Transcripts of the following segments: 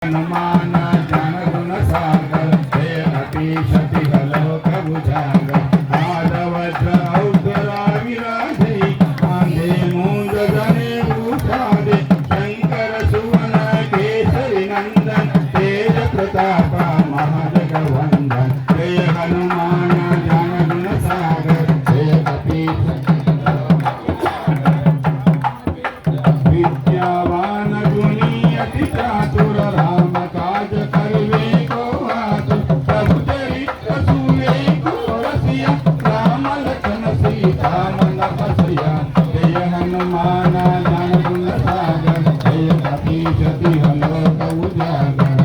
हनुमान ज्ञान गुण सागर जय अतीश लोक बुझागर आदवज्र औषरा विराजई आंधे मूंज जने भूषादे शंकर सुवन केसरी नंदन तेज प्रताप महाजगवंदन जय हनुमान ज्ञान गुण सागर जय अतीश विद्यावान गुणी अति चातुर राम काज करवे को आतुर प्रभु चरित्र सुने को रसिया राम लखन सीता मन बसिया जय हनुमान ज्ञान गुण सागर जय अतीश लोक उजागर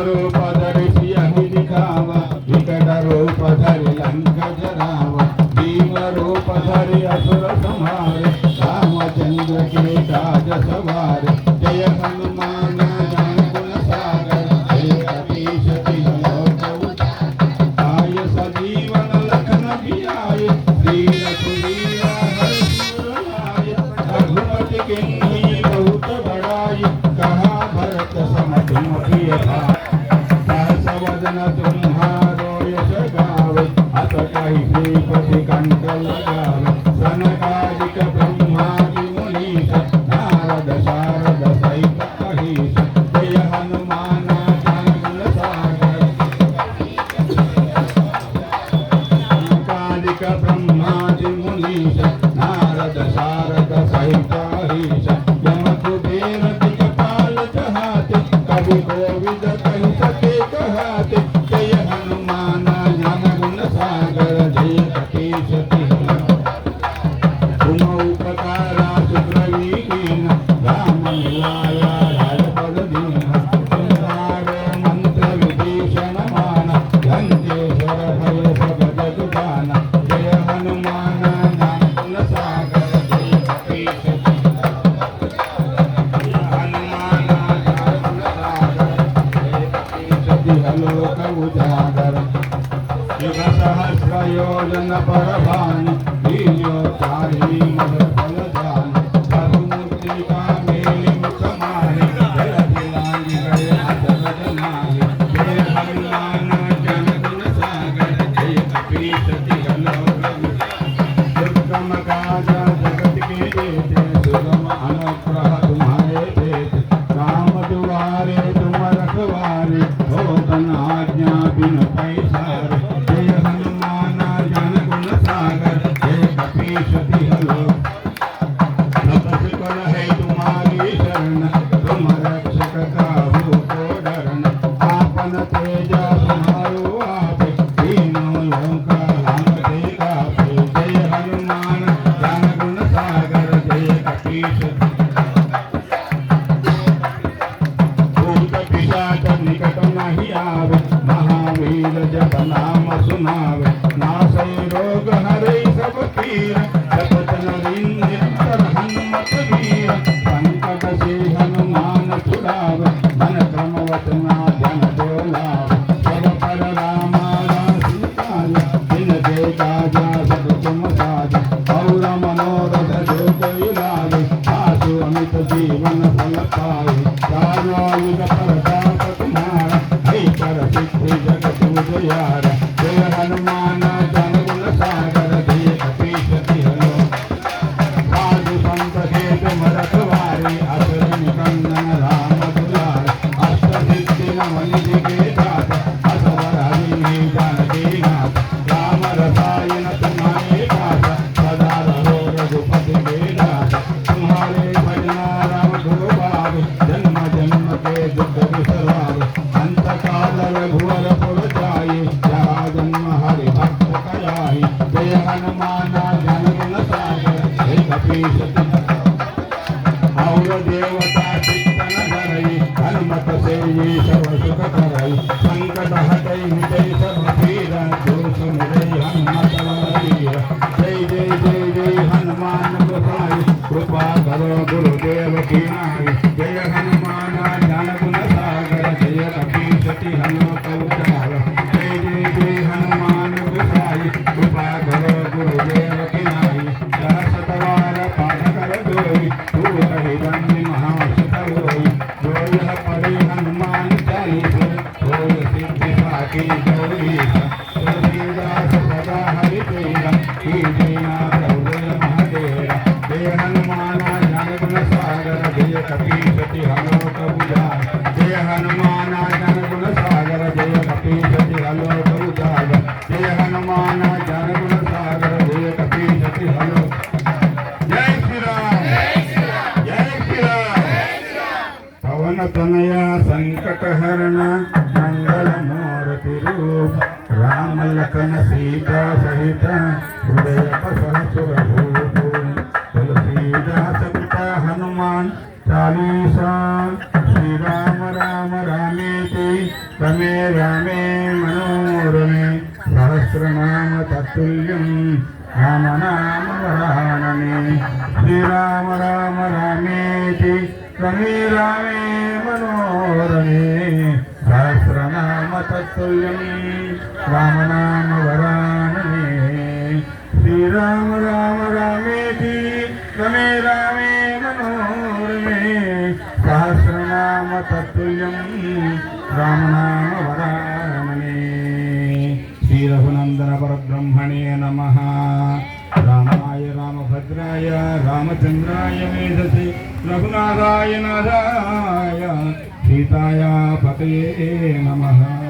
रूप धरि सियहि दिखावा विकट रूप धरि लंक जरावा भीम रूप धरि असुर संहारे रामचंद्र के काज सवारे जय हनुमान ज्ञान गुण सागर जय अतीश लोक उजागर आय सजीवन लखन जियाए श्री रघुवीर हर्ष उर लाए रघुपति किन्हीं बहुत बड़ाई कहा भरत सम तुम प्रिय भाई सहसवदन तुम्हारो यश गावे अस कहि श्रीपति कंठ लगावे सनकादिक ब्रह्मादि मुनीश नारद शारद सहित अहीश जय हनुमान ज्ञान गुण सागर सनकादिक ब्रह्मादि मुनीश नारद शारद सहित अहीश यम कुबेर दिक्पाल चहाते कवि कोविद कहि सके कहते जय हनुमान ज्ञान गुण सागर जय अतीश तुम उपकारा सुग्रीवी कीन राम मिलाया राजपद दीन तुमहारो मंत्र विभीषण माना लंकेश्वर भय सब जग जाना जय हनुमान ज्ञान गुण सागर जय अतीश हनुमान ज्ञान गुण सागर लोक उजागर युग सहस्र योजन पर भान लील्यो चाहि मद फल जान प्रभु मूर्ति का मेलि मुख माहि जय दिलांगी गए अजर जनाहि जय हनुमान ज्ञान गुण सागर जय अतीश लोक दुर्गम काज जगत के जेते सुगम अनुग्रह तुम्हारे देते राम दुआरे तुम रखवारे हो तन आज्ञा बिन पैसारे जय हनुमान ज्ञान गुण सागर जय अतीश लोक तपस कर है तुम्हारी शरण तुम रक्षक काहू को डरन आपन तेज तुम्हारो आपे तीनों लोक रामते गापे जय हनुमान ज्ञान गुण सागर जय अतीश भूत पिशाच निकट नहीं आवे महावीर जप नाम सुनावे नासै रोग हरै सब पीर जपत नरेंद्र हनुमत वीर संकट से हनुमान छुड़ावे मन क्रम वचना जन बोलावे सब पर राम सीताय दिन दे काजा सब तुम साज और मनोरथ जो कोई लागे आसु अमित जीवन फल पाए चारों युग प्रताप तुम्हारा है कर सिद्धि जगत उजियारा जय हनुमान ज्ञान गुण सागर जय अतीश लोक साधु संत के तुम रखवारे असुर निकंदन राम दुलारे अष्ट सिद्धि नवनिधि के दाता असवर हरि जानकी नाथ राम रसायन तुम्हारे दाता सदा रहो रघुपति के दाता तुम्हारे भजना राम गुरु बाबे जन्म जन्म के दुख विसरावे अंत काल रघुवर पुर जाए जहाँ जन्म हरि भक्त कयाई जय हनुमान ज्ञान गुण सागर जय अतीश और देवता चित्तन धरई हनुमत से ये सब सुख करई संकट हटई मिटई सब पीरा दुख मिटई हनुमत वीर जय जय जय जय हनुमान गोसाई कृपा करो गुरुदेव की नाई जय हनुमान ज्ञान गुण सागर जय अतीश लोक उजागर जय जय जय हनुमान गोसाई कृपा करो गुरुदेव की नाई रमे रामे मनोरमे सहस्रनाम तत्तुल्यं रामनाम वरानने श्रीराम राम रामेति रमे रामे मनोरमे सहस्रनाम तत्तुल्यं रामनाम वरानने श्री रघुनंदन परब्रह्मणे नमः रामाय रामभद्राय रामचंद्राय वेदसे रघुनाथाय नाथाय सीताया पतये नमः।